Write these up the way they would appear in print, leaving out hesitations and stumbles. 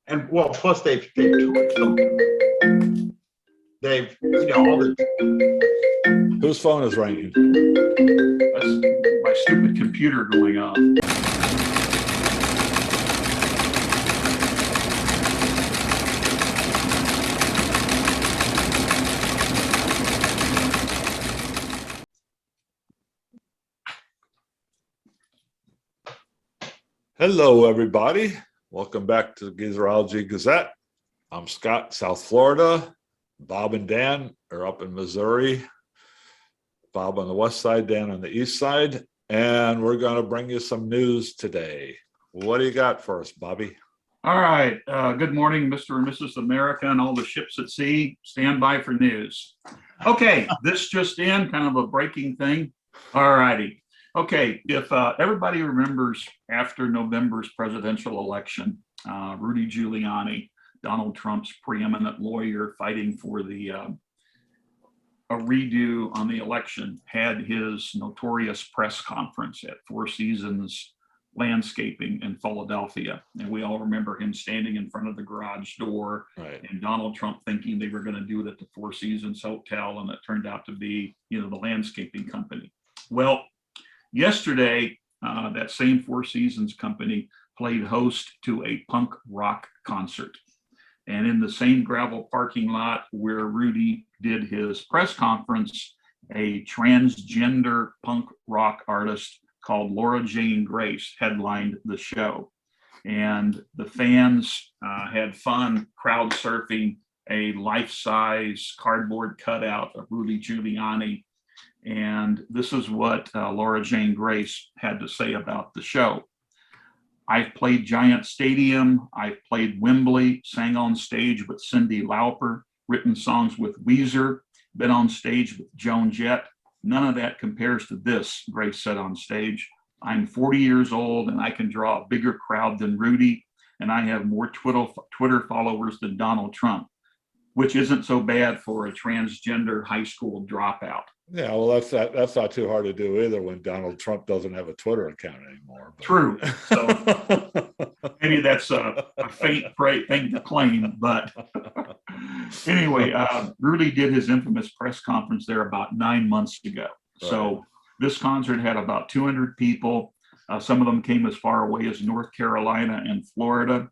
And well, plus they've toured them. They've, all the. Whose phone is ringing? That's my stupid computer going off. Hello, everybody. Welcome back to the Geezerology Gazette. I'm Scott, South Florida. Bob and Dan are up in Missouri. Bob on the west side, Dan on the east side. And we're going to bring you some news today. What do you got for us, Bobby? All right. Good morning, Mr. and Mrs. America and all the ships at sea. Stand by for news. Okay, this just in, kind of a breaking thing. All righty. Okay, if everybody remembers after November's presidential election, Rudy Giuliani, Donald Trump's preeminent lawyer fighting for a redo on the election, had his notorious press conference at Four Seasons Landscaping in Philadelphia. And we all remember him standing in front of the garage door, Right. And Donald Trump thinking they were going to do it at the Four Seasons Hotel, and it turned out to be, the landscaping company. Well, yesterday, that same Four Seasons company played host to a punk rock concert. And in the same gravel parking lot where Rudy did his press conference, a transgender punk rock artist called Laura Jane Grace headlined the show. And the fans had fun crowd surfing a life-size cardboard cutout of Rudy Giuliani. And this is what Laura Jane Grace had to say about the show. I've played Giant Stadium, I've played Wembley, sang on stage with Cyndi Lauper, written songs with Weezer, been on stage with Joan Jett. None of that compares to this, Grace said on stage. I'm 40 years old and I can draw a bigger crowd than Rudy, and I have more Twitter followers than Donald Trump, which isn't so bad for a transgender high school dropout. Yeah, well, that's not too hard to do either when Donald Trump doesn't have a Twitter account anymore. But. True. So maybe that's a faint thing to claim, but anyway, Rudy did his infamous press conference there about 9 months ago. Right. So this concert had about 200 people. Some of them came as far away as North Carolina and Florida.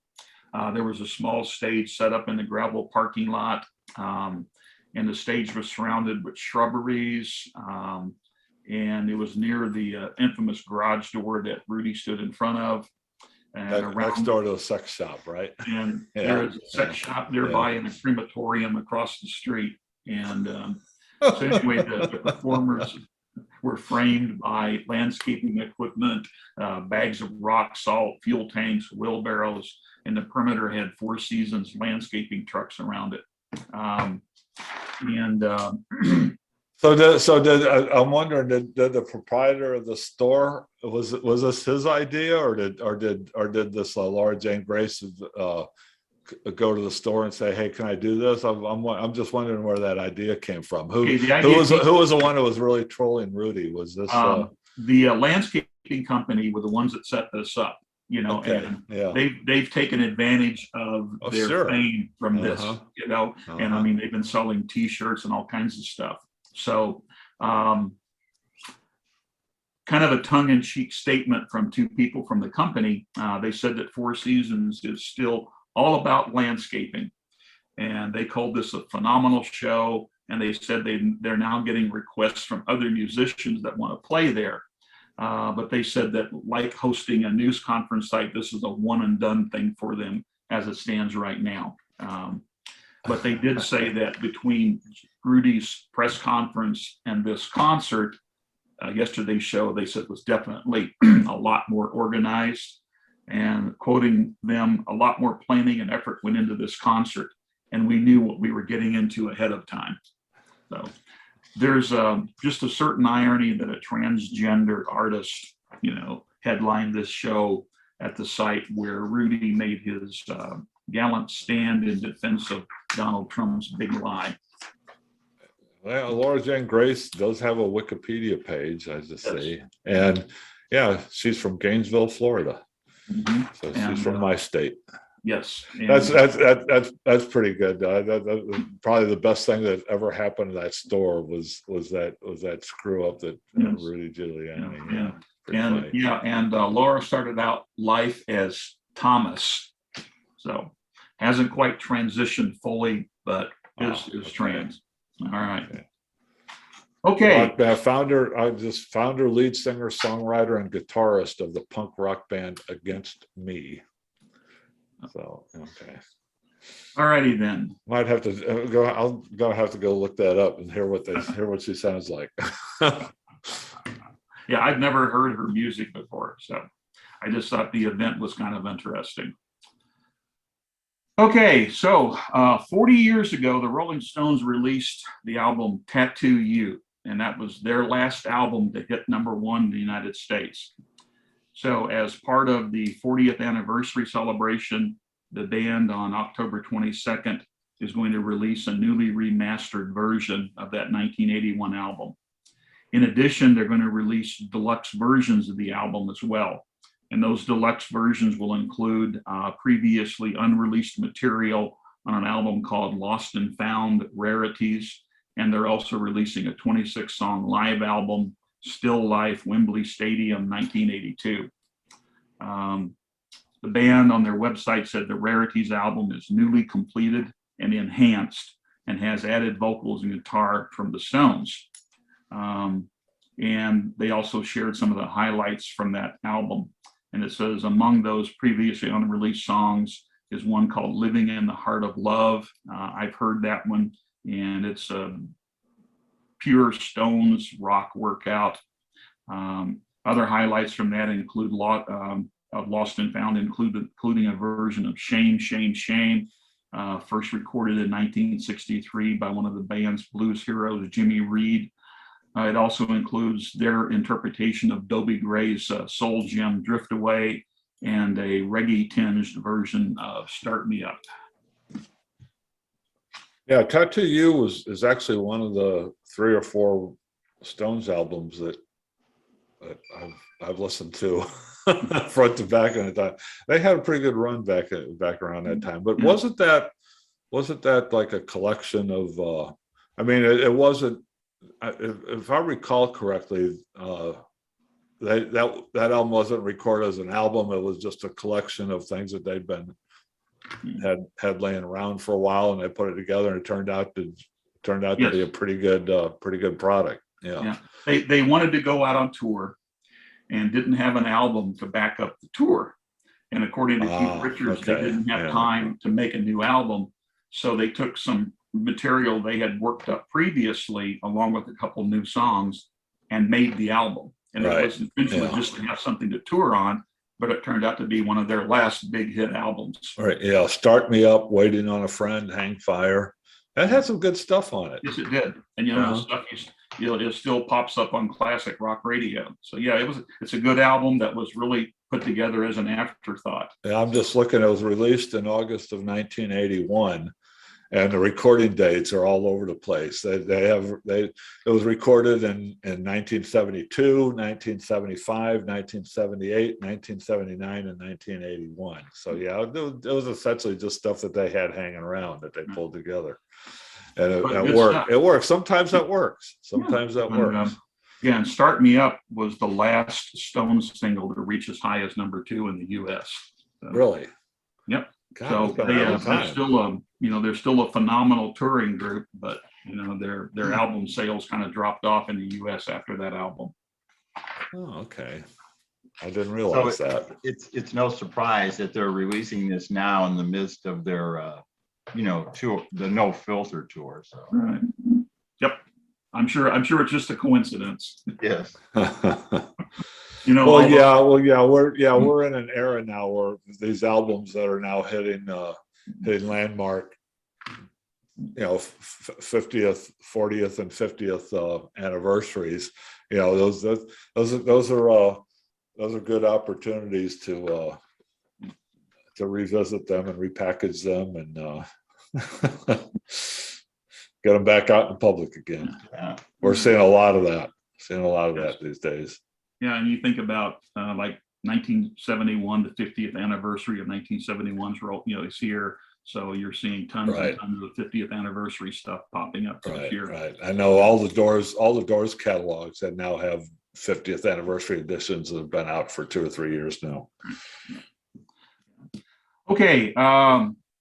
There was a small stage set up in the gravel parking lot. And the stage was surrounded with shrubberies, and it was near the infamous garage door that Rudy stood in front of. And next door to a sex shop, right? And there is a sex shop nearby and a crematorium across the street. And so anyway, the performers were framed by landscaping equipment, bags of rock salt, fuel tanks, wheelbarrows, and the perimeter had Four Seasons landscaping trucks around it. I'm wondering, did the proprietor of the store, was this his idea, or did this Laura Jane Grace go to the store and say, hey, can I do this? I'm just wondering where that idea came from. Who was the one who was really trolling Rudy? Was this the landscaping company were the ones that set this up? Okay. And yeah. they've taken advantage of their fame from this, and I mean, they've been selling T-shirts and all kinds of stuff. So kind of a tongue-in-cheek statement from two people from the company. They said that Four Seasons is still all about landscaping, and they called this a phenomenal show. And they said they're now getting requests from other musicians that want to play there. But they said that, like hosting a news conference site, this is a one and done thing for them as it stands right now. But they did say that between Rudy's press conference and this concert, yesterday's show, they said was definitely a lot more organized, and quoting them, a lot more planning and effort went into this concert, and we knew what we were getting into ahead of time. So there's just a certain irony that a transgender artist, headlined this show at the site where Rudy made his gallant stand in defense of Donald Trump's big lie. Well, Laura Jane Grace does have a Wikipedia page, as I see. And yeah, she's from Gainesville, Florida. Mm-hmm. So she's from my state. Yes. And, That's pretty good. Probably the best thing that ever happened to that store was that screw up that Yes. Rudy Giuliani. Yeah. Pretty And funny. yeah, and Laura started out life as Thomas, so hasn't quite transitioned fully, but is okay. trans. All right. Okay. Okay. Founder, lead singer, songwriter, and guitarist of the punk rock band Against Me. So okay. All righty then. Might have to go. I'll have to go look that up and hear what she sounds like. Yeah, I've never heard her music before, so I just thought the event was kind of interesting. Okay, so 40 years ago, the Rolling Stones released the album Tattoo You, and that was their last album to hit #1 in the United States. So as part of the 40th anniversary celebration, the band on October 22nd is going to release a newly remastered version of that 1981 album. In addition, they're going to release deluxe versions of the album as well. And those deluxe versions will include previously unreleased material on an album called Lost and Found Rarities. And they're also releasing a 26-song live album, Still Life, Wembley Stadium, 1982. The band on their website said the Rarities album is newly completed and enhanced and has added vocals and guitar from the Stones. And they also shared some of the highlights from that album. And it says among those previously unreleased songs is one called Living in the Heart of Love. I've heard that one, and it's a pure Stones rock workout. Other highlights from that include of Lost and Found, including a version of Shame, Shame, Shame, first recorded in 1963 by one of the band's blues heroes, Jimmy Reed. It also includes their interpretation of Dobie Gray's soul gem, Drift Away, and a reggae-tinged version of Start Me Up. Yeah, Tattoo You is actually one of the 3 or 4 Stones albums that I've listened to front to back in the time. They had a pretty good run back around that time. But wasn't that like a collection of? I mean, it wasn't. If I recall correctly, that album wasn't recorded as an album. It was just a collection of things that they'd been had laying around for a while, and they put it together, and it turned out to be a pretty good product. Yeah. They wanted to go out on tour and didn't have an album to back up the tour. And according to Keith Richards, they didn't have time to make a new album, so they took some material they had worked up previously along with a couple new songs and made the album. And it was eventually just to have something to tour on, but it turned out to be one of their last big hit albums. Right. Yeah. Start Me Up, Waiting on a Friend, Hang Fire. That had some good stuff on it. Yes, it did. And the stuff it still pops up on classic rock radio. So yeah, it's a good album that was really put together as an afterthought. Yeah, I'm just looking. It was released in August of 1981. And the recording dates are all over the place. It was recorded in 1972, 1975, 1978, 1979, and 1981. So yeah, it was essentially just stuff that they had hanging around that they pulled together, and it worked. It works. Sometimes that works. Sometimes that works. Yeah, and "Start Me Up" was the last Stones single to reach as high as #2 in the U.S. So, really? Yep. God, so they're still a phenomenal touring group, but their album sales kind of dropped off in the U.S. after that album. Oh, okay. I didn't realize that. It's no surprise that they're releasing this now in the midst of their tour, the No Filter tour. So right. Yep. I'm sure it's just a coincidence. Yes. We're in an era now where these albums that are now hitting landmark, 50th, 40th, and 50th anniversaries. Those are good opportunities to revisit them and repackage them and get them back out in public again. We're seeing a lot of that. These days. Yeah, and you think about like 1971, the 50th anniversary of 1971's is here. So you're seeing tons Right. and tons of 50th anniversary stuff popping up for this year. Right. I know all the Doors catalogs that now have 50th anniversary editions that have been out for 2 or 3 years now. Okay.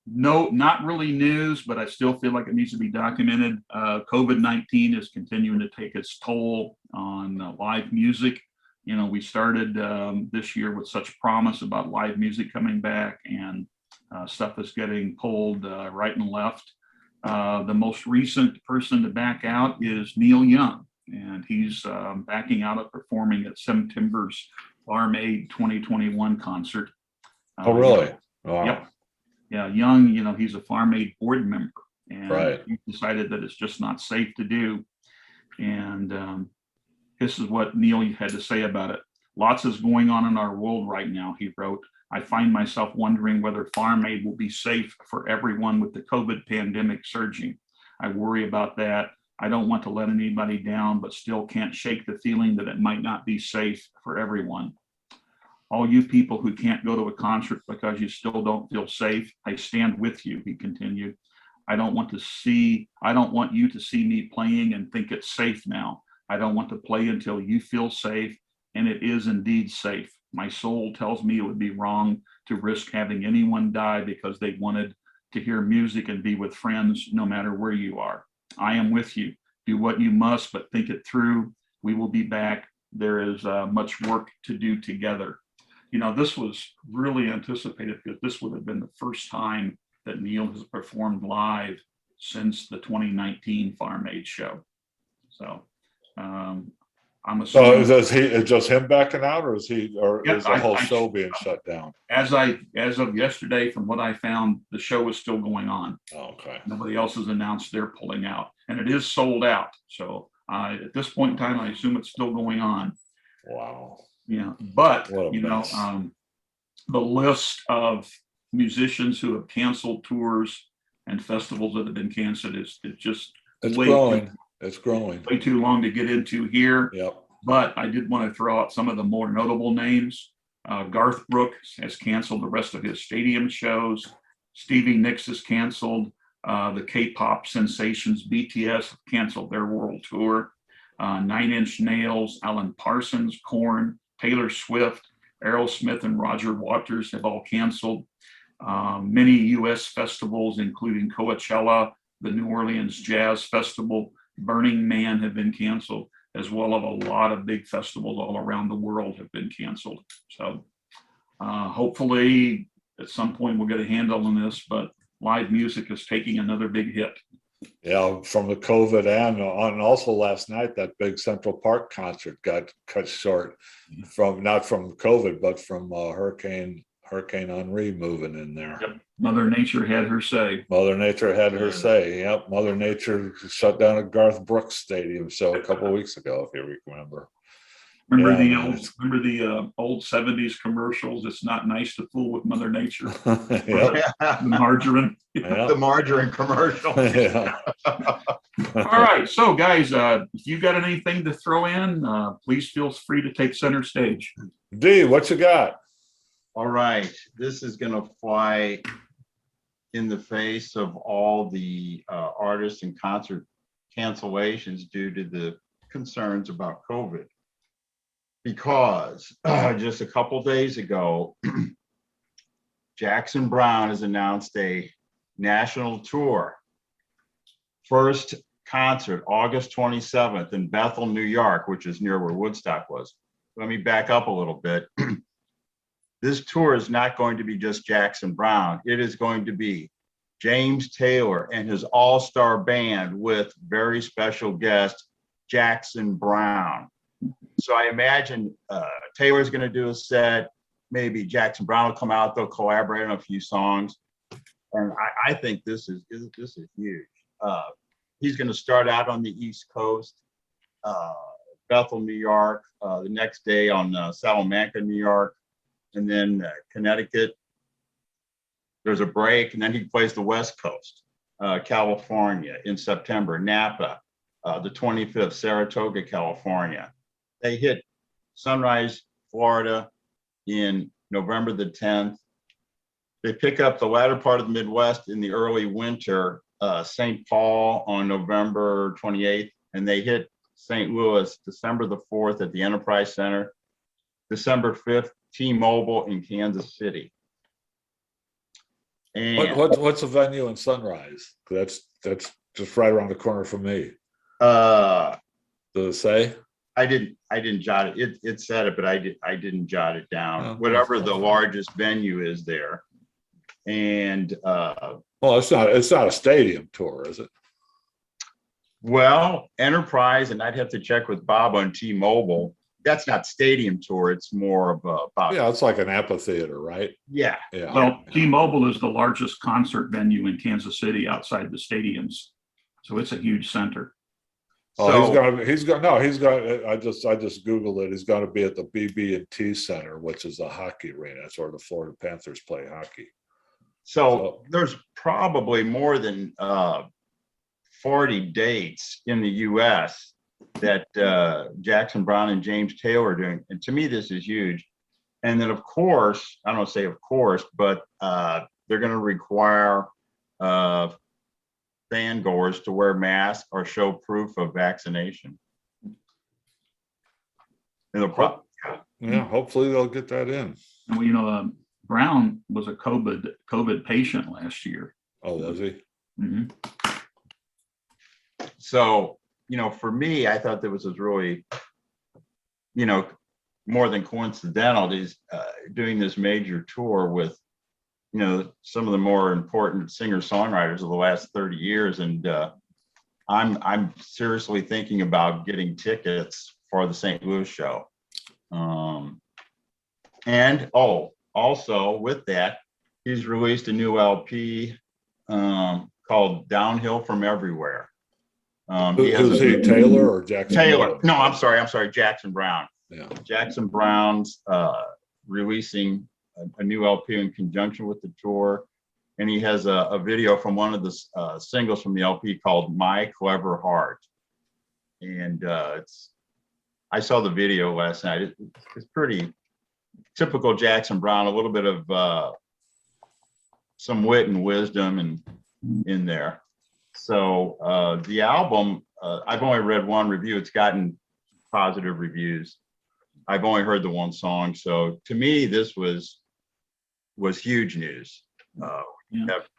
No, not really news, but I still feel like it needs to be documented. COVID-19 is continuing to take its toll on live music. We started this year with such promise about live music coming back, and stuff is getting pulled right and left. The most recent person to back out is Neil Young, and he's backing out of performing at September's Farm Aid 2021 concert. Oh, really? Wow. Yep. Yeah, Young, he's a Farm Aid board member, and Right. he decided that it's just not safe to do. And this is what Neil had to say about it. Lots is going on in our world right now, he wrote. I find myself wondering whether Farm Aid will be safe for everyone with the COVID pandemic surging. I worry about that. I don't want to let anybody down, but still can't shake the feeling that it might not be safe for everyone. All you people who can't go to a concert because you still don't feel safe, I stand with you, he continued. I don't want you to see me playing and think it's safe now. I don't want to play until you feel safe, and it is indeed safe. My soul tells me it would be wrong to risk having anyone die because they wanted to hear music and be with friends, no matter where you are. I am with you. Do what you must, but think it through. We will be back. There is much work to do together. This was really anticipated because this would have been the first time that Neil has performed live since the 2019 Farm Aid show. So I'm assuming. So is it just him backing out, or is the whole I show being shut down? As of yesterday, from what I found, the show is still going on. Oh, okay. Nobody else has announced they're pulling out, and it is sold out. So at this point in time, I assume it's still going on. Wow. Yeah, but What a mess. The list of musicians who have canceled tours and festivals that have been canceled is just Growing. It's growing. way too long to get into here. Yep. But I did want to throw out some of the more notable names. Garth Brooks has canceled the rest of his stadium shows. Stevie Nicks has canceled. The K-pop sensations BTS have canceled their world tour. 9 Inch Nails, Alan Parsons, Korn, Taylor Swift, Aerosmith, and Roger Waters have all canceled. Many U.S. festivals, including Coachella, the New Orleans Jazz Festival, Burning Man have been canceled, as well as a lot of big festivals all around the world have been canceled. So hopefully at some point we'll get a handle on this, but live music is taking another big hit. Yeah, from the COVID and also last night, that big Central Park concert got cut short not from COVID, but from Hurricane Henri moving in there. Yep. Mother Nature had her say. Mother Nature had her say. Yep, Mother Nature shut down a Garth Brooks stadium show a couple of weeks ago, if you remember. Remember the old 70s commercials? It's not nice to fool with Mother Nature. Yep. The margarine. Yep. The margarine commercial. Yeah. All right. So guys, if you got anything to throw in, please feel free to take center stage. D, what you got? All right, this is going to fly in the face of all the artists and concert cancellations due to the concerns about COVID. Because just a couple days ago, Jackson Browne has announced a national tour. First concert, August 27th in Bethel, New York, which is near where Woodstock was. Let me back up a little bit. This tour is not going to be just Jackson Browne. It is going to be James Taylor and his all-star band with very special guest, Jackson Browne. So I imagine Taylor's going to do a set. Maybe Jackson Browne will come out. They'll collaborate on a few songs. And I think this is huge. He's going to start out on the East Coast, Bethel, New York, the next day on Salamanca, New York, and then Connecticut. There's a break, and then he plays the West Coast, California in September, Napa, the 25th, Saratoga, California. They hit Sunrise, Florida, in November the 10th. They pick up the latter part of the Midwest in the early winter, St. Paul on November 28th, and they hit St. Louis December the 4th at the Enterprise Center, December 5th, T-Mobile in Kansas City. And What's the venue in Sunrise? That's just right around the corner from me. uh, Does it say? I didn't jot it. It said it, but I didn't jot it down. Oh, Whatever the largest venue is there. And Well, it's not a stadium tour, is it? well, Enterprise, and I'd have to check with Bob on T-Mobile. That's not stadium tour. It's more of a about, Yeah, it's like an amphitheater, right? yeah. Yeah. Well, T-Mobile is the largest concert venue in Kansas City outside the stadiums. So it's a huge center. Oh, So he's going. I just Googled it. He's going to be at the BB&T Center, which is a hockey arena. That's where the Florida Panthers play hockey. so there's probably more than 40 dates in the US that Jackson Browne and James Taylor are doing. And to me, this is huge. And then, of course, I don't say of course, but they're going to require fan goers to wear masks or show proof of vaccination. And Yeah, hopefully they'll get that in. And we, Browne was a COVID patient last year. Oh, was he? Mhm. so, for me, I thought that was really, more than coincidental. He's doing this major tour with, some of the more important singer-songwriters of the last 30 years. And I'm seriously thinking about getting tickets for the St. Louis show. And also with that, he's released a new LP called Downhill from Everywhere. Who's he, Taylor or Jackson? Taylor. No, I'm sorry, Jackson Browne. Yeah. Jackson Browne's releasing a new LP in conjunction with the tour. And he has a video from one of the singles from the LP called My Clever Heart. And I saw the video last night. It's pretty typical Jackson Browne, a little bit of some wit and wisdom in there. So the album, I've only read one review. It's gotten positive reviews. I've only heard the one song. So to me, this was huge news.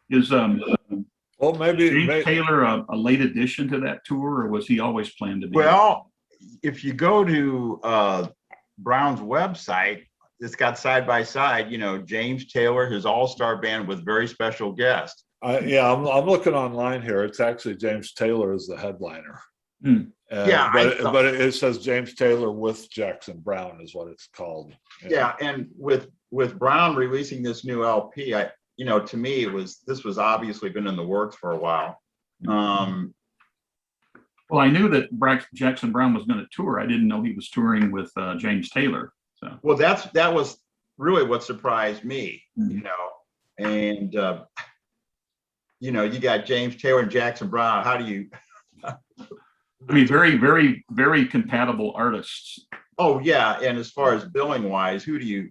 Is Well, James Taylor a late addition to that tour, or was he always planned to be? Well, if you go to Browne's website, it's got side by side, James Taylor, his all-star band with very special guests. I'm looking online here. It's actually James Taylor is the headliner. But it says James Taylor with Jackson Browne is what it's called. Yeah, and with Browne releasing this new LP, to me this was obviously been in the works for a while. Well, I knew that Jackson Browne was going to tour. I didn't know he was touring with James Taylor. So well, that was really what surprised me, and you got James Taylor and Jackson Browne. How do you? I mean, very, very, very compatible artists. Oh yeah, and as far as billing wise, who do you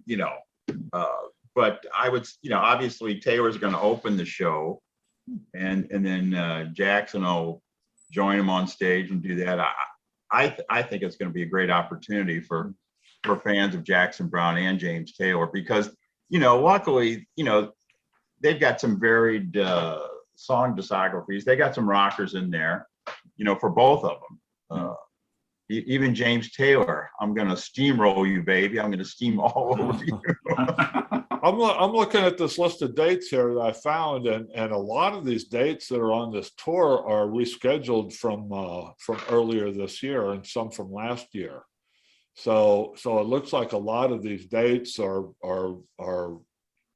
but I would, obviously Taylor's going to open the show, and then Jackson will join him on stage and do that. I think it's going to be a great opportunity for fans of Jackson Browne and James Taylor, because luckily they've got some varied song discographies. They got some rockers in there, for both of them. Even James Taylor, I'm going to steamroll you, baby. I'm going to steam all over you. I'm looking at this list of dates here that I found, and a lot of these dates that are on this tour are rescheduled from earlier this year and some from last year. So it looks like a lot of these dates are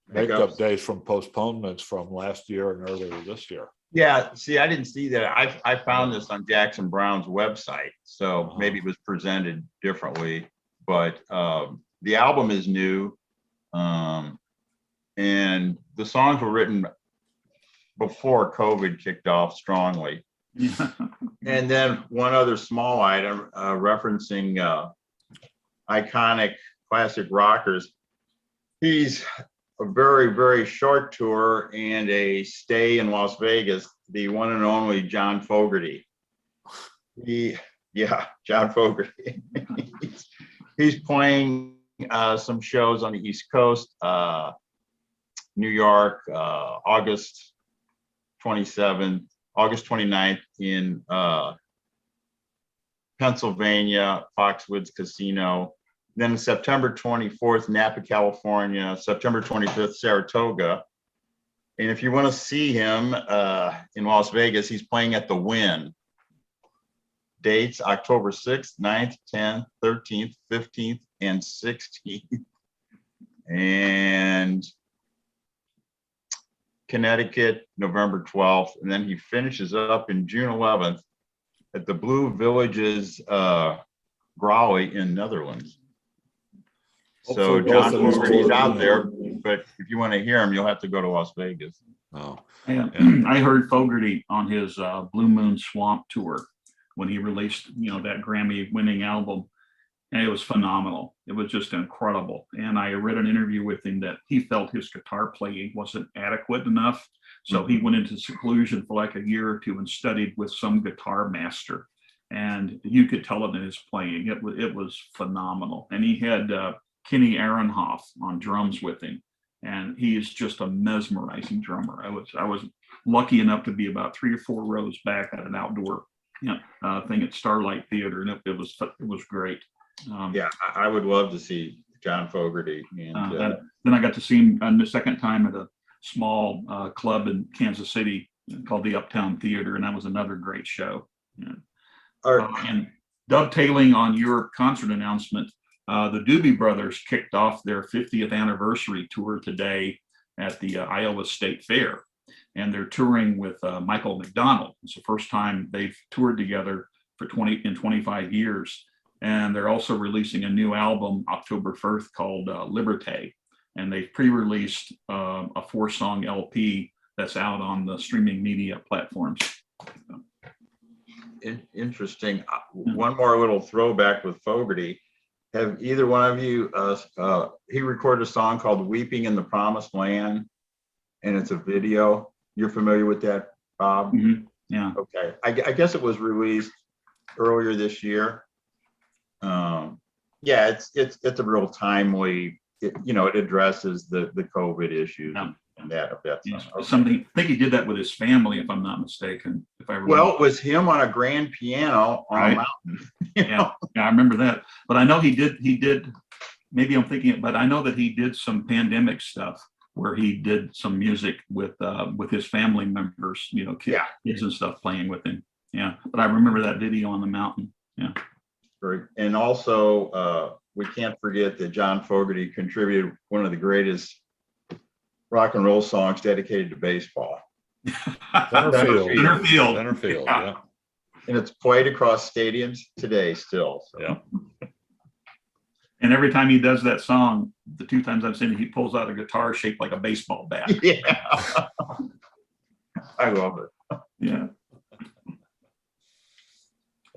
makeup days from postponements from last year and earlier this year. Yeah, see, I didn't see that. I found this on Jackson Browne's website, so maybe it was presented differently. But the album is new, and the songs were written before COVID kicked off strongly. And then one other small item referencing iconic classic rockers. He's a very, very short tour and a stay in Las Vegas, the one and only John Fogerty. John Fogerty. he's playing some shows on the East Coast, New York, August 27th, August 29th in Pennsylvania, Foxwoods Casino. Then September 24th, Napa, California, September 25th, Saratoga. And if you want to see him in Las Vegas, he's playing at the Wynn. Dates October 6th, 9th, 10th, 13th, 15th, and 16th. And Connecticut, November 12th. And then he finishes up in June 11th at the Blue Villages Growly in Netherlands. So John Fogerty's out there, but if you want to hear him, you'll have to go to Las Vegas. Oh, Yeah. I heard Fogerty on his Blue Moon Swamp tour when he released, that Grammy-winning album, and it was phenomenal. It was just incredible. And I read an interview with him that he felt his guitar playing wasn't adequate enough, so he went into seclusion for like a year or two and studied with some guitar master, and you could tell it in his playing. It was phenomenal. And he had Kenny Aronhoff on drums with him, and he is just a mesmerizing drummer. I was lucky enough to be about 3 or 4 rows back at an outdoor thing at Starlight Theater, and it was great. I would love to see John Fogerty. And then I got to see him the second time at a small club in Kansas City called the Uptown Theater, and that was another great show. And dovetailing on your concert announcement, the Doobie Brothers kicked off their 50th anniversary tour today at the Iowa State Fair, and they're touring with Michael McDonald. It's the first time they've toured together for 25 years. And they're also releasing a new album October 1st called Liberté. And they've pre-released a 4-song LP that's out on the streaming media platforms. Interesting. One more little throwback with Fogerty. Have either one of you, he recorded a song called Weeping in the Promised Land, and it's a video. You're familiar with that, Bob? Mm-hmm. Yeah. Okay. I guess it was released earlier this year. It's a real timely, it addresses the COVID issues and that. Something, I think he did that with his family, if I'm not mistaken. If I remember. Well, it was him on a grand piano on a mountain. Yeah, I remember that. But I know he did. Maybe I'm thinking, but I know that he did some pandemic stuff where he did some music with his family members, kids and stuff playing with him. Yeah, but I remember that video on the mountain. Yeah. Great. And also, we can't forget that John Fogerty contributed one of the greatest rock and roll songs dedicated to baseball. Center field. Yeah. And it's played across stadiums today still. So. Yeah. And every time he does that song, the 2 times I've seen it, he pulls out a guitar shaped like a baseball bat. Yeah. I love it. Yeah.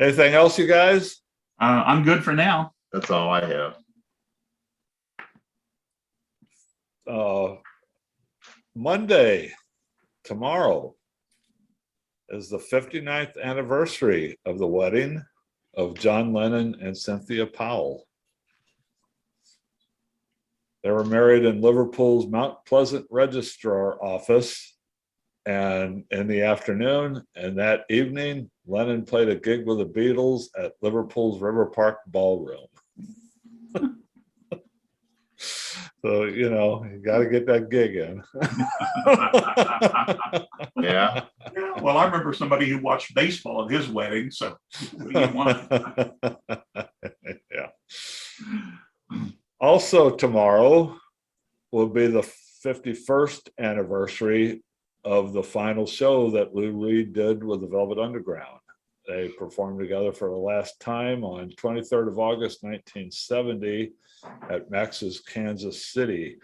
Anything else, you guys? I'm good for now. That's all I have. Monday, tomorrow, is the 59th anniversary of the wedding of John Lennon and Cynthia Powell. They were married in Liverpool's Mount Pleasant Registrar office, and in the afternoon and that evening, Lennon played a gig with the Beatles at Liverpool's River Park Ballroom. So, you got to get that gig in. Yeah. Well, I remember somebody who watched baseball at his wedding. So, what do you want? Yeah. Also, tomorrow will be the 51st anniversary of the final show that Lou Reed did with the Velvet Underground. They performed together for the last time on 23rd of August, 1970 at Max's Kansas City.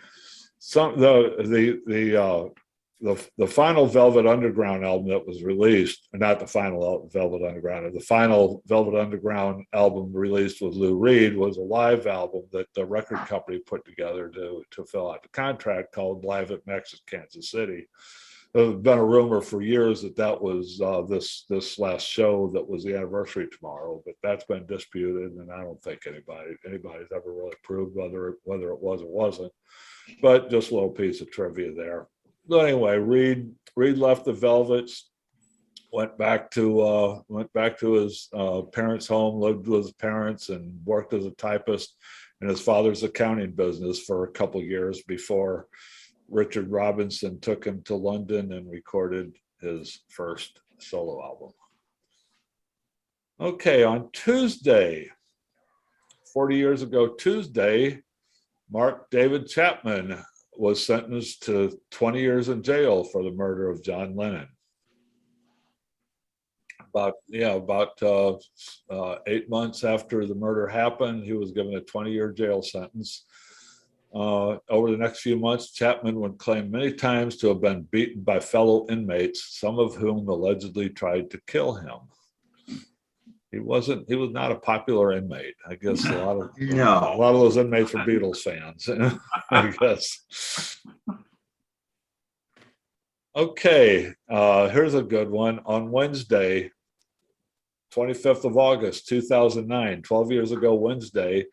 The the final Velvet Underground album that was released, not the final Velvet Underground, the final Velvet Underground album released with Lou Reed was a live album that the record company put together to fill out the contract, called Live at Max's Kansas City. There's been a rumor for years that was this last show that was the anniversary tomorrow, but that's been disputed, and I don't think anybody's ever really proved whether it was or wasn't. But just a little piece of trivia there. But anyway, Reed left the Velvets, went back to his parents' home, lived with his parents, and worked as a typist in his father's accounting business for a couple of years before Richard Robinson took him to London and recorded his first solo album. Okay, on Tuesday, 40 years ago Tuesday, Mark David Chapman was sentenced to 20 years in jail for the murder of John Lennon. About 8 months after the murder happened, he was given a 20-year jail sentence. Over the next few months, Chapman would claim many times to have been beaten by fellow inmates, some of whom allegedly tried to kill him. He was not a popular inmate. I guess a lot of those inmates were Beatles fans, I guess. Okay, here's a good one. On Wednesday, 25th of August, 2009, 12 years ago Wednesday,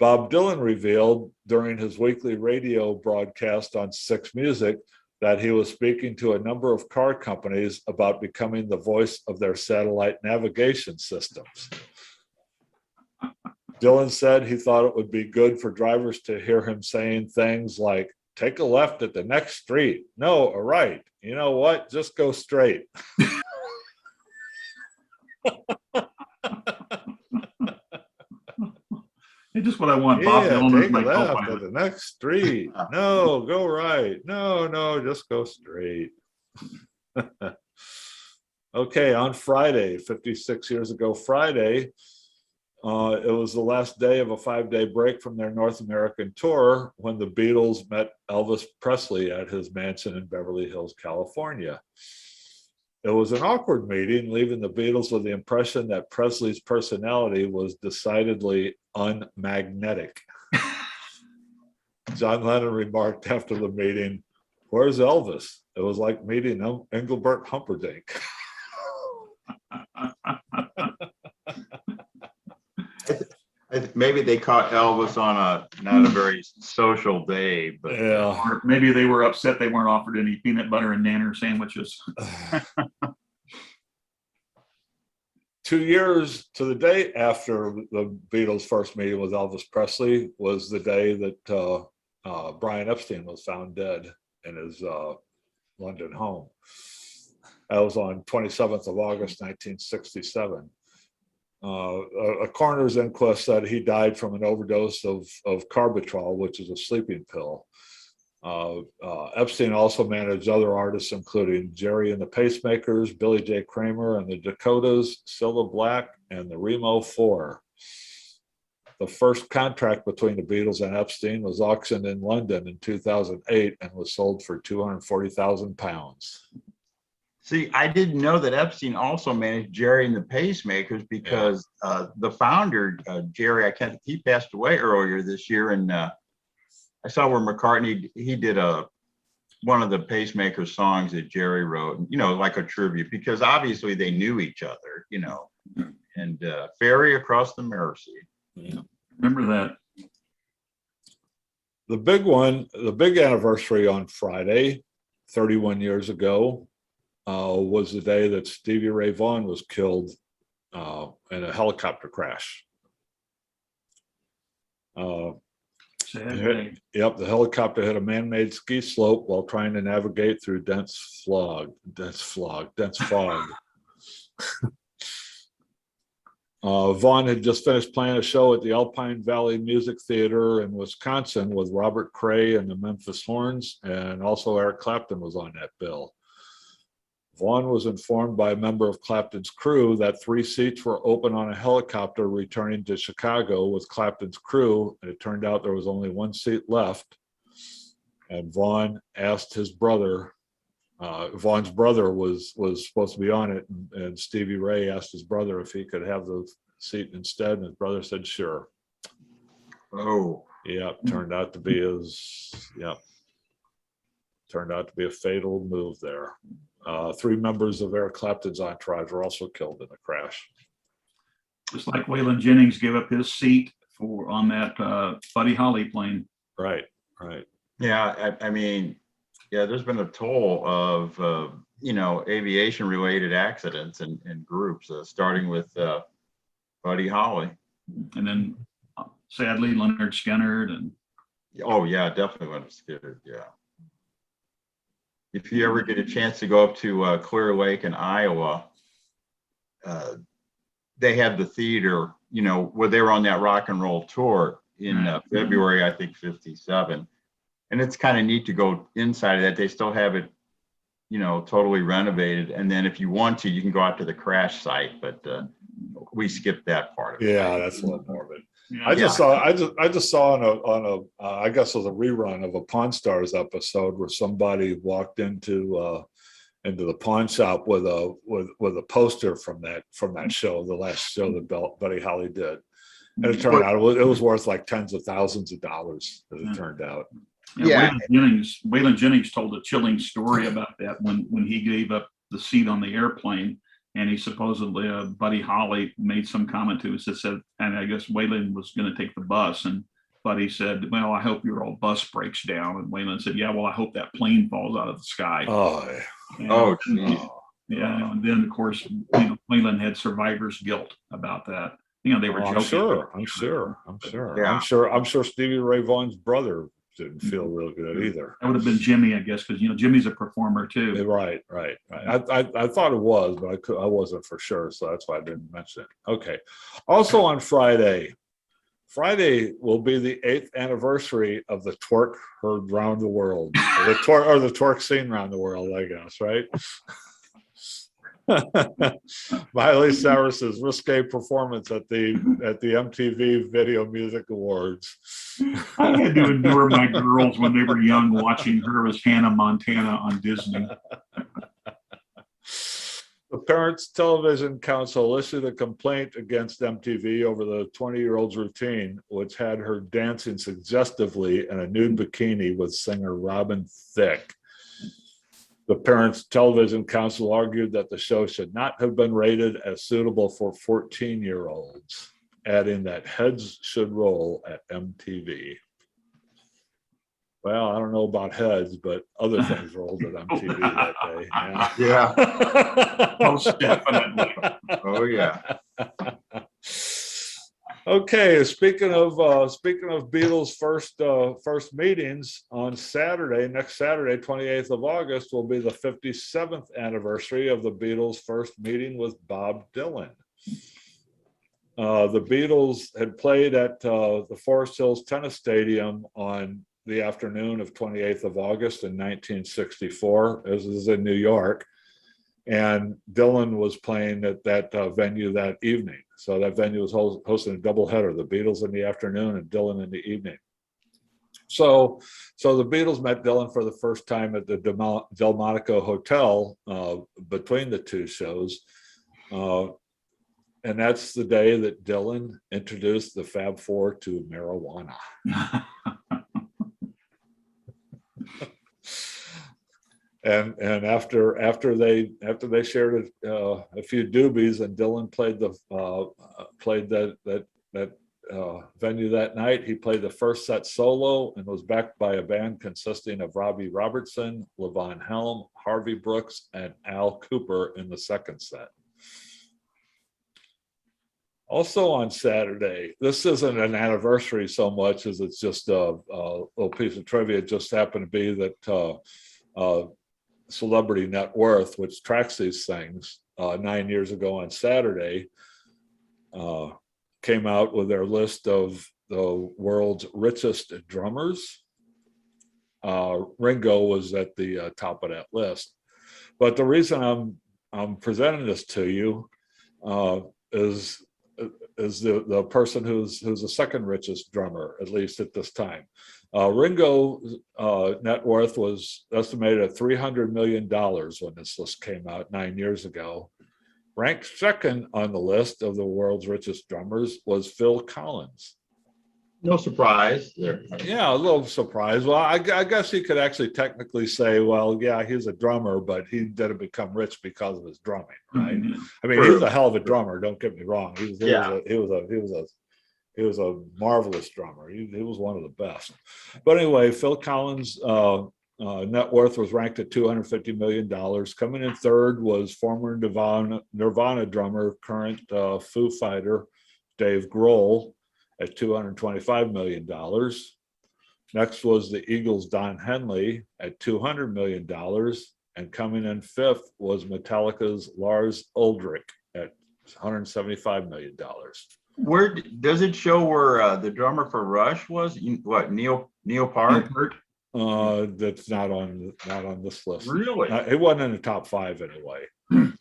Bob Dylan revealed during his weekly radio broadcast on Six Music that he was speaking to a number of car companies about becoming the voice of their satellite navigation systems. Dylan said he thought it would be good for drivers to hear him saying things like, "Take a left at the next street. No, a right. You know what? Just go straight." It's just what I want. Bob Dylan take as my a left co-pilot. at the next street. No, go right. No, just go straight. Okay, on Friday, 56 years ago Friday, it was the last day of a 5-day break from their North American tour when the Beatles met Elvis Presley at his mansion in Beverly Hills, California. It was an awkward meeting, leaving the Beatles with the impression that Presley's personality was decidedly unmagnetic. John Lennon remarked after the meeting, "Where's Elvis? It was like meeting Engelbert Humperdinck." Maybe they caught Elvis on not a very social day, but Yeah. Or maybe they were upset they weren't offered any peanut butter and nanner sandwiches. 2 years to the day after the Beatles' first meeting with Elvis Presley was the day that Brian Epstein was found dead in his London home. That was on 27th of August, 1967. A coroner's inquest said he died from an overdose of carbitrol, which is a sleeping pill. Epstein also managed other artists, including Jerry and the Pacemakers, Billy J. Kramer and the Dakotas, Cilla Black, and the Remo Four. The first contract between the Beatles and Epstein was auctioned in London in 2008 and was sold for £240,000. see, I didn't know that Epstein also managed Jerry and the Pacemakers because the founder, Jerry, he passed away earlier this year, and I saw where McCartney, he did one of the Pacemaker songs that Jerry wrote, like a tribute, because obviously they knew each other, and Ferry Across the Mersey. Yeah. Remember that. The big anniversary on Friday, 31 years ago, was the day that Stevie Ray Vaughan was killed in a helicopter crash. Sad day. Yep, the helicopter hit a man-made ski slope while trying to navigate through dense fog. Vaughn had just finished playing a show at the Alpine Valley Music Theater in Wisconsin with Robert Cray and the Memphis Horns, and also Eric Clapton was on that bill. Vaughn was informed by a member of Clapton's crew that 3 seats were open on a helicopter returning to Chicago with Clapton's crew, and it turned out there was only 1 seat left. And Vaughn asked his brother Vaughn's brother was supposed to be on it, and Stevie Ray asked his brother if he could have the seat instead, and his brother said sure. Oh, Yeah, turned out to be a fatal move there. 3 members of Eric Clapton's entourage were also killed in the crash. Just like Waylon Jennings gave up his seat on that Buddy Holly plane. Right. yeah. I mean, yeah, there's been a toll of, aviation related accidents and groups, starting with Buddy Holly. And then sadly, Leonard Skinner and. Oh, yeah, definitely Leonard Skinner. Yeah. If you ever get a chance to go up to Clear Lake in Iowa, they have the theater, where they were on that rock and roll tour in February, I think, 57. And it's kind of neat to go inside of that. They still have it, totally renovated. And then if you want to, you can go out to the crash site, but we skipped that part of it. Yeah, that's a little morbid. Yeah. I just saw on a I guess it was a rerun of a Pawn Stars episode where somebody walked into the pawn shop with a poster from that show, the last show that Buddy Holly did, and it turned out it was worth like tens of thousands of dollars, as it turned out. Yeah. Waylon Jennings told a chilling story about that when he gave up the seat on the airplane. And he supposedly, Buddy Holly made some comment to us that said, and I guess Waylon was going to take the bus. And Buddy said, well, I hope your old bus breaks down. And Waylon said, yeah, well, I hope that plane falls out of the sky. Oh, geez. Yeah. And then, of course, Waylon had survivor's guilt about that. They were joking. I'm sure. Yeah. I'm sure Stevie Ray Vaughan's brother didn't feel real good either. That would have been Jimmy, I guess, because Jimmy's a performer too. Right. I thought it was, but I wasn't for sure, so that's why I didn't mention it. Okay. Also on Friday will be the 8th anniversary of the twerk heard round the world, the twerk scene around the world, I guess, right? Miley Cyrus's risque performance at the MTV Video Music Awards. I had to endure my girls when they were young watching her as Hannah Montana on Disney. The Parents Television Council issued a complaint against MTV over the 20-year-old's routine, which had her dancing suggestively in a nude bikini with singer Robin Thicke. The Parents Television Council argued that the show should not have been rated as suitable for 14-year-olds, adding that heads should roll at MTV. Well, I don't know about heads, but other things rolled at MTV that day. Yeah. Most definitely. Oh, yeah. Okay, speaking of Beatles' first meetings on next Saturday, 28th of August, will be the 57th anniversary of the Beatles' first meeting with Bob Dylan. The Beatles had played at the Forest Hills Tennis Stadium on the afternoon of 28th of August in 1964. This is in New York. And Dylan was playing at that venue that evening. So that venue was hosting a doubleheader, the Beatles in the afternoon and Dylan in the evening. So the Beatles met Dylan for the first time at the Delmonico Hotel between the two shows. And that's the day that Dylan introduced the Fab Four to marijuana. And after they shared a few doobies, and Dylan played that venue that night, he played the first set solo and was backed by a band consisting of Robbie Robertson, Levon Helm, Harvey Brooks, and Al Cooper in the second set. Also on Saturday, this isn't an anniversary so much as it's just a little piece of trivia. It just happened to be that Celebrity Net Worth, which tracks these things, 9 years ago on Saturday, came out with their list of the world's richest drummers. Ringo was at the top of that list. But the reason I'm presenting this to you is the person who's the second richest drummer, at least at this time. Ringo's net worth was estimated at $300 million when this list came out 9 years ago. Ranked second on the list of the world's richest drummers was Phil Collins. No surprise. Yeah, a little surprised. Well, I guess you could actually technically say, well, yeah, he's a drummer, but he didn't become rich because of his drumming, right? Mhm. I mean, he's a hell of a drummer. Don't get me wrong. He was a marvelous drummer. He was one of the best. But anyway, Phil Collins' net worth was ranked at $250 million. Coming in third was former Nirvana drummer, current Foo Fighter, Dave Grohl, at $225 million. Next was the Eagles' Don Henley at $200 million. And coming in fifth was Metallica's Lars Ulrich at $175 million. Where does it show where the drummer for Rush was? What, Neil Peart? That's not on this list. Really? It wasn't in the top five anyway.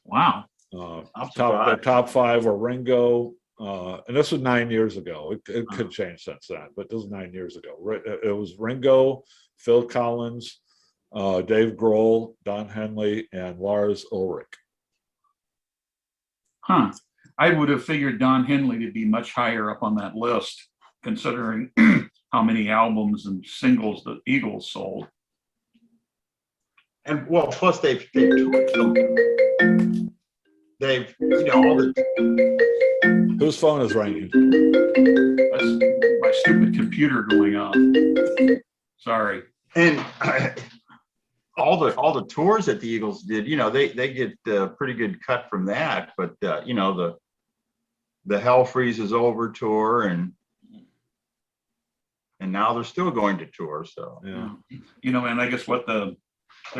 Wow. The top five were Ringo, and this was 9 years ago. It could change since then, but this was 9 years ago. It was Ringo, Phil Collins, Dave Grohl, Don Henley, and Lars Ulrich. Huh. I would have figured Don Henley to be much higher up on that list, considering how many albums and singles the Eagles sold. And well, plus they've toured them. They've, all the. Whose phone is ringing? That's my stupid computer going off. Sorry. And all the tours that the Eagles did, they get a pretty good cut from that. But the Hell Freezes Over tour, and now they're still going to tour. So Yeah. And I guess what their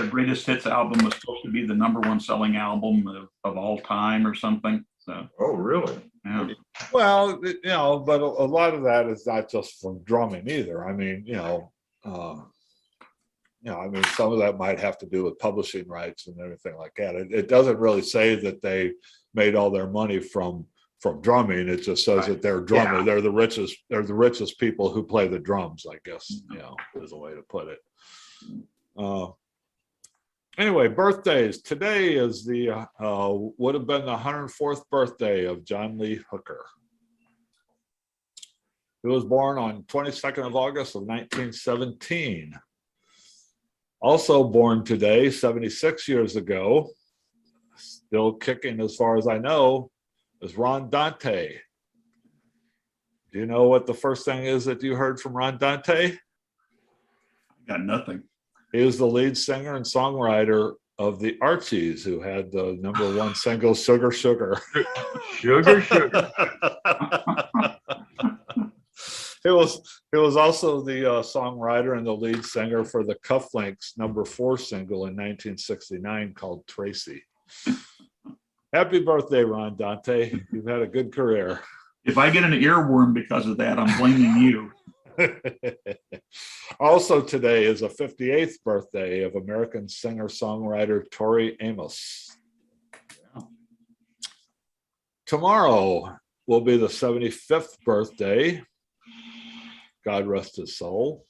greatest hits album was supposed to be the #1 selling album of all time or something. So. Oh, really? Yeah. Well, but a lot of that is not just from drumming either. I mean, some of that might have to do with publishing rights and everything like that. It doesn't really say that they made all their money from drumming. It just says that they're drummer. Yeah. They're the richest people who play the drums, I guess, is a way to put it. Anyway, birthdays. Today is would have been the 104th birthday of John Lee Hooker. He was born on 22nd of August of 1917. Also born today, 76 years ago, still kicking as far as I know, is Ron Dante. Do you know what the first thing is that you heard from Ron Dante? I got nothing. He was the lead singer and songwriter of the Archies, who had the #1 single, Sugar, Sugar. Sugar, Sugar. He was also the songwriter and the lead singer for the Cufflinks #4 single in 1969 called Tracy. Happy birthday, Ron Dante. You've had a good career. If I get an earworm because of that, I'm blaming you. Also today is the 58th birthday of American singer-songwriter Tori Amos. Tomorrow will be the 75th birthday, God rest his soul,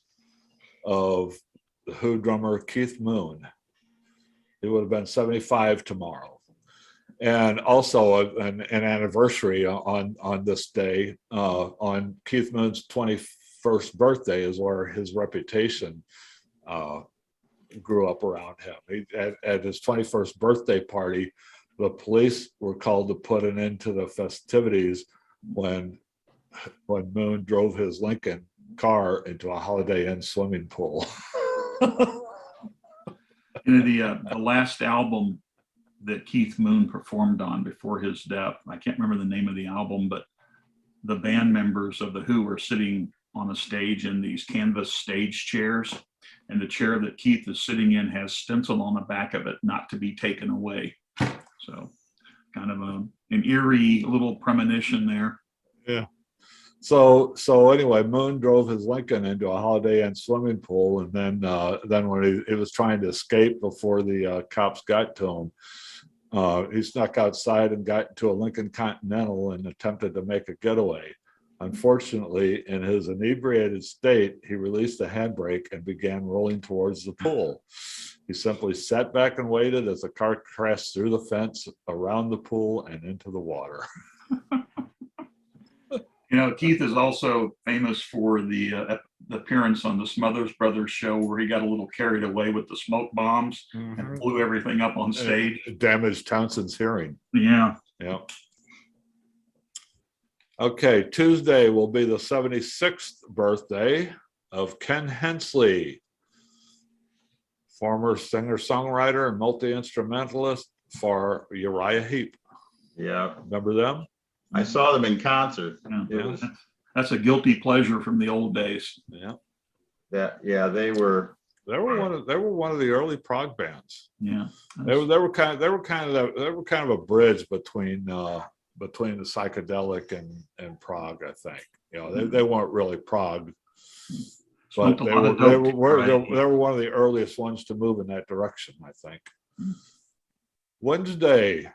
of the Who drummer Keith Moon. He would have been 75 tomorrow. And also an anniversary on this day, on Keith Moon's 21st birthday, is where his reputation grew up around him. At his 21st birthday party, the police were called to put an end to the festivities when Moon drove his Lincoln car into a Holiday Inn swimming pool. The last album that Keith Moon performed on before his death, I can't remember the name of the album, but the band members of the Who were sitting on a stage in these canvas stage chairs, and the chair that Keith is sitting in has stencil on the back of it, not to be taken away. So kind of an eerie little premonition there. Yeah. So anyway, Moon drove his Lincoln into a Holiday Inn swimming pool, and then when he was trying to escape before the cops got to him, He snuck outside and got into a Lincoln Continental and attempted to make a getaway. Unfortunately, in his inebriated state, he released the handbrake and began rolling towards the pool. He simply sat back and waited as the car crashed through the fence, around the pool, and into the water. You know, Keith is also famous for the appearance on the Smothers Brothers show where he got a little carried away with the smoke bombs and blew everything up on stage. It damaged Townsend's hearing. Yeah. Yeah. Okay, Tuesday will be the 76th birthday of Ken Hensley, former singer-songwriter and multi-instrumentalist for Uriah Heep. Yeah, Remember them? I saw them in concert. Yeah. It was That's a guilty pleasure from the old days. Yeah. yeah, they were. They were one of the early prog bands. Yeah. They were kind of a bridge between the psychedelic and prog, I think. You know, they weren't really prog, but they were one of the earliest ones to move in that direction, I think. Wednesday,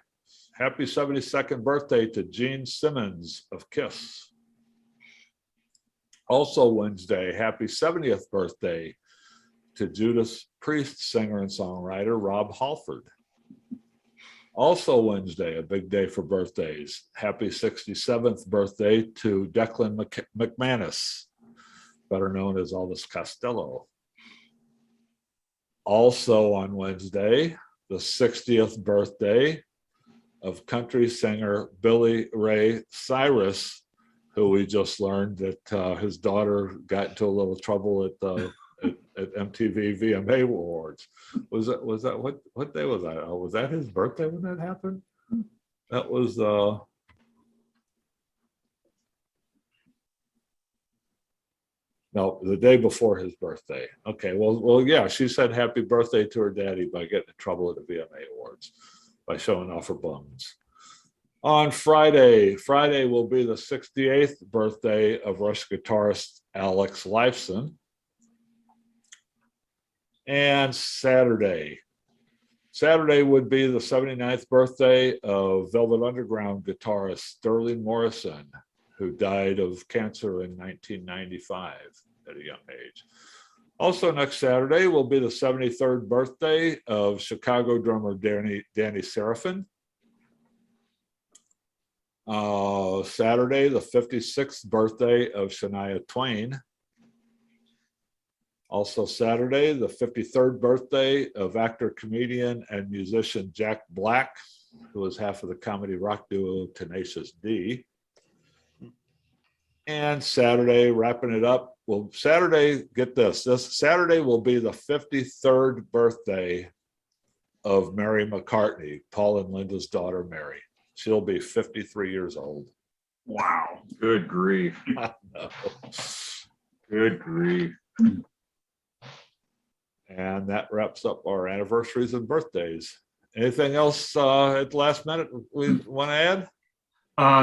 happy 72nd birthday to Gene Simmons of Kiss. Also Wednesday, happy 70th birthday to Judas Priest singer and songwriter Rob Halford. Also Wednesday, a big day for birthdays. Happy 67th birthday to Declan McManus, better known as Elvis Costello. Also on Wednesday, the 60th birthday of country singer Billy Ray Cyrus, who we just learned that his daughter got into a little trouble at MTV VMA Awards. Was that what day was that? Oh, was that his birthday when that happened? That was no, the day before his birthday. Okay, well, yeah, she said happy birthday to her daddy by getting in trouble at the VMA Awards by showing off her buns. On Friday will be the 68th birthday of Rush guitarist Alex Lifeson. And Saturday would be the 79th birthday of Velvet Underground guitarist Sterling Morrison, who died of cancer in 1995 at a young age. Also next Saturday will be the 73rd birthday of Chicago drummer Danny Serafin. Saturday, the 56th birthday of Shania Twain. Also Saturday, the 53rd birthday of actor, comedian, and musician Jack Black, who was half of the comedy rock duo Tenacious D. And Saturday, wrapping it up, well, Saturday, get this Saturday will be the 53rd birthday of Mary McCartney, Paul and Linda's daughter, Mary. She'll be 53 years old. Wow. Good grief. Good grief. And that wraps up our anniversaries and birthdays. Anything else at the last minute we want to add?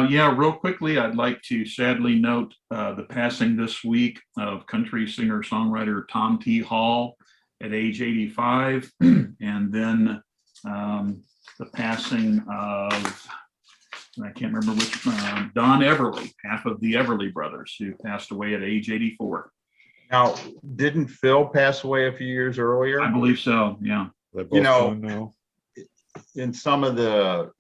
Yeah, real quickly, I'd like to sadly note the passing this week of country singer-songwriter Tom T. Hall at age 85, and then the passing of, I can't remember which, Don Everly, half of the Everly brothers, who passed away at age 84. Now, didn't Phil pass away a few years earlier? I believe so, yeah. You know, in some of the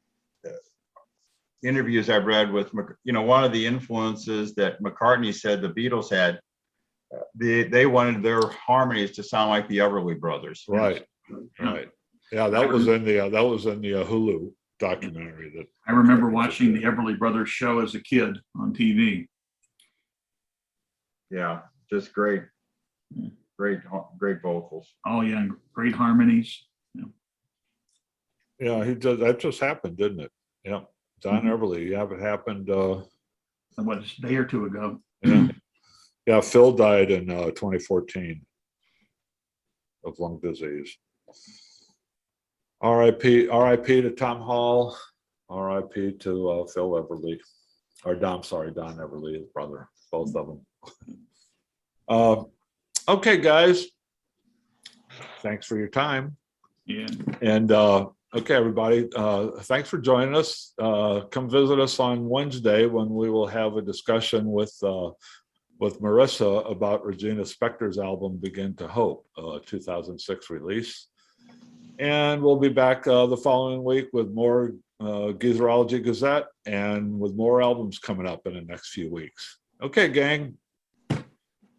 interviews I've read with, you know, one of the influences that McCartney said the Beatles had, they wanted their harmonies to sound like the Everly brothers. Right. Yeah, that was in the Hulu documentary. That I remember watching the Everly Brothers show as a kid on TV. Yeah, just great vocals. Oh yeah, and great harmonies. Yeah, that just happened, didn't it? Yeah, Don Everly. Yeah, it happened. What, a day or two ago? Yeah, Phil died in 2014 of lung disease. R.I.P. to Tom Hall. R.I.P. to Phil Everly, or Don Everly, his brother, both of them. Okay, guys. Thanks for your time. Yeah. And Okay, everybody, thanks for joining us. Come visit us on Wednesday when we will have a discussion with Marissa about Regina Spektor's album Begin to Hope, 2006 release. And we'll be back the following week with more Geezerology Gazette and with more albums coming up in the next few weeks. Okay, gang.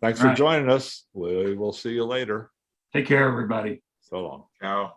Thanks for joining us. We will see you later. Take care, everybody. So long. Ciao.